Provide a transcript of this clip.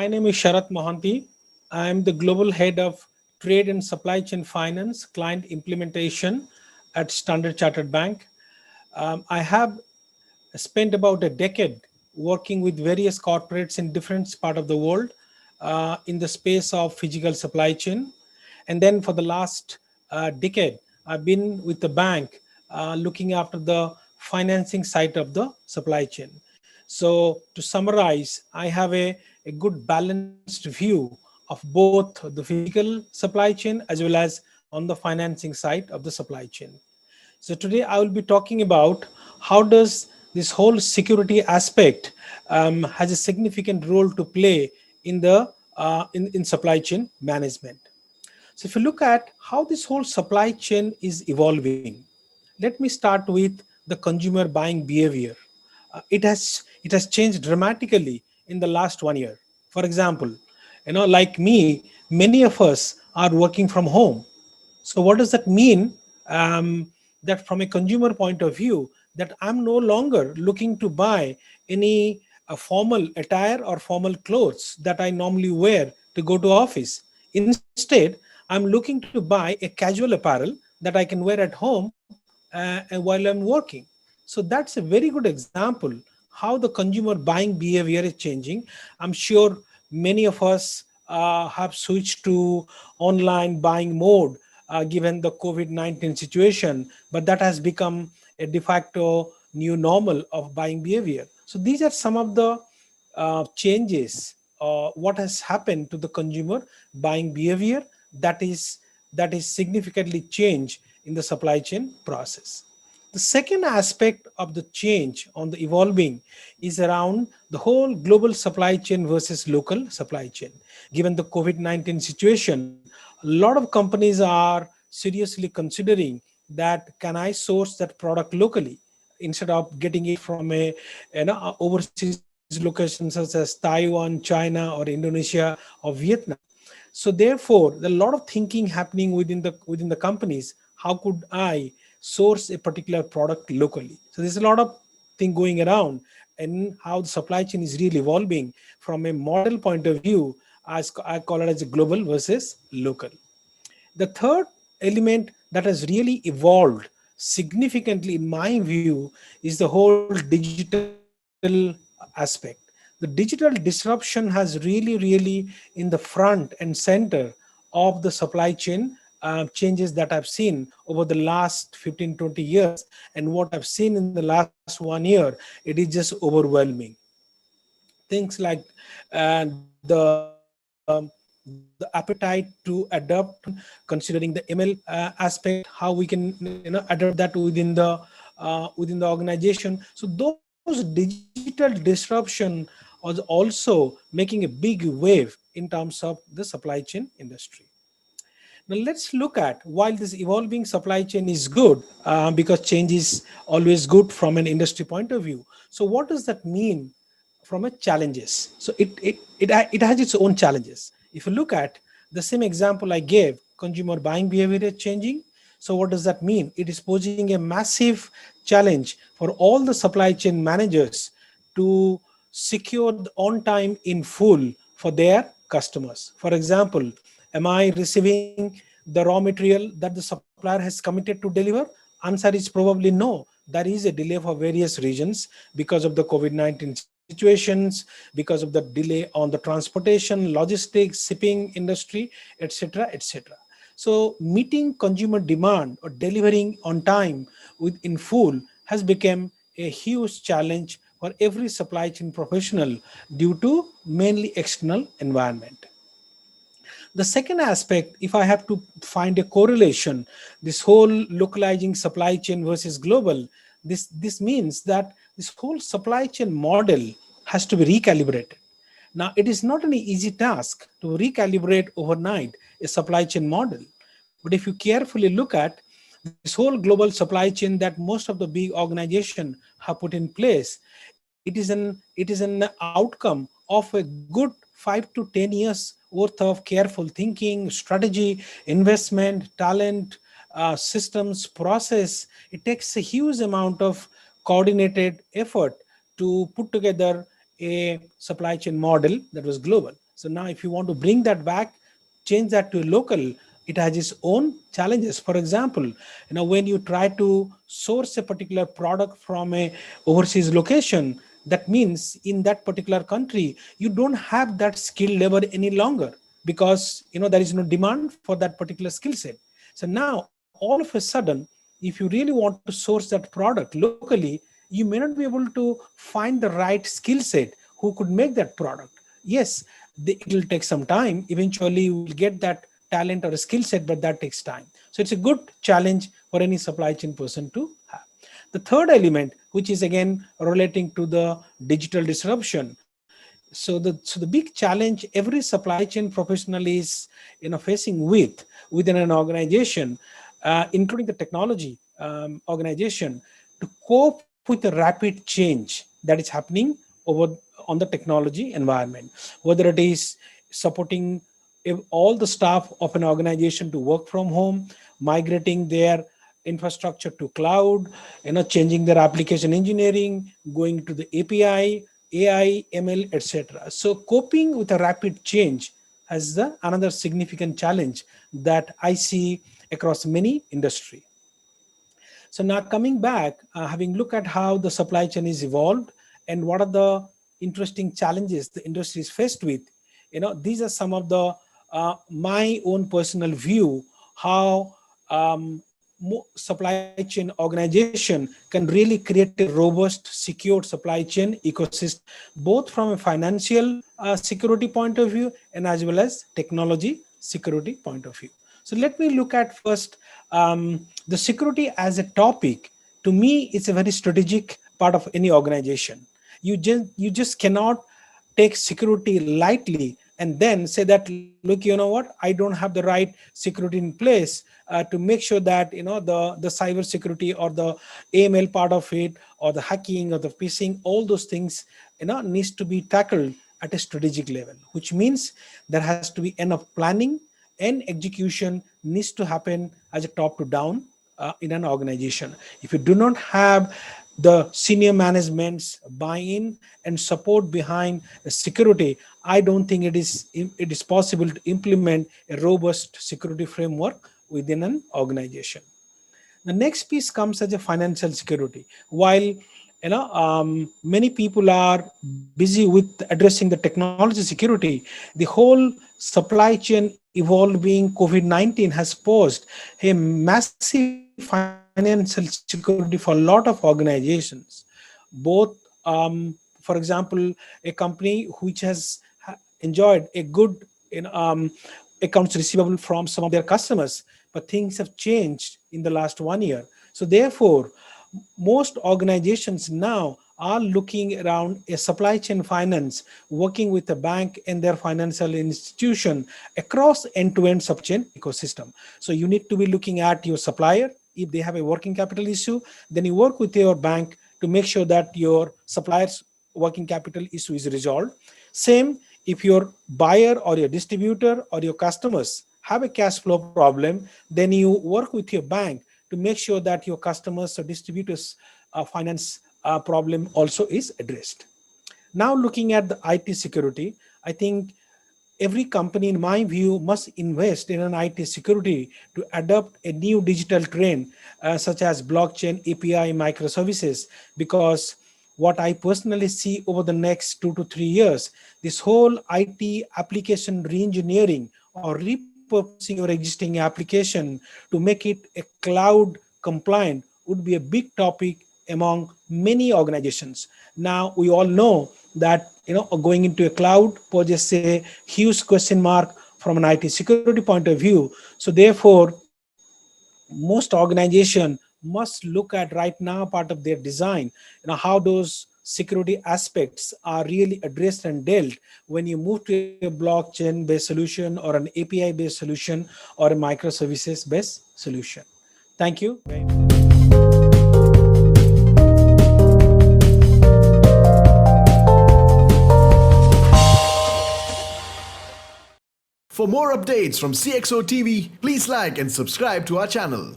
My name is Sarat Mohanty. I am the Global Head of Trade and Supply Chain Finance Client Implementation at Standard Chartered Bank. I have spent about a decade working with various corporates in different parts of the world in the space of physical supply chain. And then for the last decade, I've been with the bank looking after the financing side of the supply chain. So to summarize, I have a good balanced view of both the physical supply chain as well as on the financing side of the supply chain. So today I will be talking about how does this whole security aspect has a significant role to play in the in supply chain management. So if you look at how this whole supply chain is evolving, let me start with the consumer buying behavior. It has changed dramatically in the last 1 year. For example, like me, many of us are working from home. So what does that mean? That from a consumer point of view, that I'm no longer looking to buy any formal attire or formal clothes that I normally wear to go to office. Instead, I'm looking to buy a casual apparel that I can wear at home and while I'm working. So that's a very good example how the consumer buying behavior is changing. I'm sure many of us have switched to online buying mode given the COVID-19 situation, but that has become a de facto new normal of buying behavior. So these are some of the changes, what has happened to the consumer buying behavior that is significantly changed in the supply chain process. The second aspect of the change on the evolving is around the whole global supply chain versus local supply chain. Given the COVID-19 situation, a lot of companies are seriously considering that can I source that product locally instead of getting it from a overseas location such as Taiwan, China, or Indonesia or Vietnam. So therefore, there are a lot of thinking happening within the companies. How could I source a particular product locally? So there's a lot of thing going around, and how the supply chain is really evolving from a model point of view, as I call it as a global versus local. The third element that has really evolved significantly, in my view, is the whole digital aspect. The digital disruption has really in the front and center of the supply chain changes that I've seen over the last 15, 20 years. And what I've seen in the last 1 year, it is just overwhelming. Things like the appetite to adapt, considering the ML aspect, how we can adapt that within the organization. So those digital disruption was also making a big wave in terms of the supply chain industry. Now let's look at, while this evolving supply chain is good, because change is always good from an industry point of view. So what does that mean from a challenges? So it has its own challenges. If you look at the same example I gave, consumer buying behavior is changing. So what does that mean? It is posing a massive challenge for all the supply chain managers to secure the on time in full for their customers. For example, am I receiving the raw material that the supplier has committed to deliver? Answer is probably no. There is a delay for various reasons, because of the COVID-19 situations, because of the delay on the transportation, logistics, shipping industry, etc., etc. So meeting consumer demand or delivering on time with in full has become a huge challenge for every supply chain professional due to mainly external environment. The second aspect, if I have to find a correlation, this whole localizing supply chain versus global, this means that this whole supply chain model has to be recalibrated. Now, it is not an easy task to recalibrate overnight a supply chain model. But if you carefully look at this whole global supply chain that most of the big organizations have put in place, it is an outcome of a good 5 to 10 years worth of careful thinking, strategy, investment, talent, systems, process. It takes a huge amount of coordinated effort to put together a supply chain model that was global. So now if you want to bring that back, change that to local, it has its own challenges. For example, when you try to source a particular product from a overseas location, that means in that particular country you don't have that skill level any longer, because there is no demand for that particular skill set. So now all of a sudden, if you really want to source that product locally, you may not be able to find the right skill set who could make that product. Yes, it will take some time. Eventually you will get that talent or a skill set, but that takes time. So it's a good challenge for any supply chain person to have. The third element, which is again relating to the digital disruption. So the big challenge every supply chain professional is facing within an organization, including the technology organization, to cope with the rapid change that is happening over on the technology environment, whether it is supporting all the staff of an organization to work from home, migrating their infrastructure to cloud, changing their application engineering, going to the API, AI, ML, etc. So coping with a rapid change has another significant challenge that I see across many industry. So now coming back, having looked at how the supply chain is evolved and what are the interesting challenges the industry is faced with, these are some of the my own personal view how supply chain organization can really create a robust, secure supply chain ecosystem, both from a financial security point of view and as well as technology security point of view. So let me look at first the security as a topic. To me, it's a very strategic part of any organization. You just cannot take security lightly and then say that, look, what, I don't have the right security in place to make sure that the cyber security or the AML part of it or the hacking or the phishing, all those things needs to be tackled at a strategic level, which means there has to be enough planning and execution needs to happen as a top to down in an organization. If you do not have the senior management's buy-in and support behind security, I don't think it is possible to implement a robust security framework within an organization. The next piece comes as a financial security. While many people are busy with addressing the technology security, the whole supply chain evolving COVID-19 has posed a massive financial security for a lot of organizations. Both, for example, a company which has enjoyed a good accounts receivable from some of their customers, but things have changed in the last 1 year. So therefore, most organizations now are looking around a supply chain finance, working with a bank and their financial institution across end-to-end supply chain ecosystem. So you need to be looking at your supplier. If they have a working capital issue, then you work with your bank to make sure that your supplier's working capital issue is resolved. Same, if your buyer or your distributor or your customers have a cash flow problem, then you work with your bank to make sure that your customers or distributors finance problem also is addressed. Now looking at the IT security, I think every company, in my view, must invest in an IT security to adopt a new digital trend such as blockchain, API, microservices, because what I personally see over the next 2 to 3 years, this whole IT application reengineering or repurposing your existing application to make it a cloud compliant would be a big topic among many organizations. Now we all know that going into a cloud poses a huge question mark from an IT security point of view. So therefore, most organization must look at right now part of their design, how those security aspects are really addressed and dealt when you move to a blockchain based solution or an API based solution or a microservices based solution. Thank you very much. For more updates from CXO TV, please like and subscribe to our channel.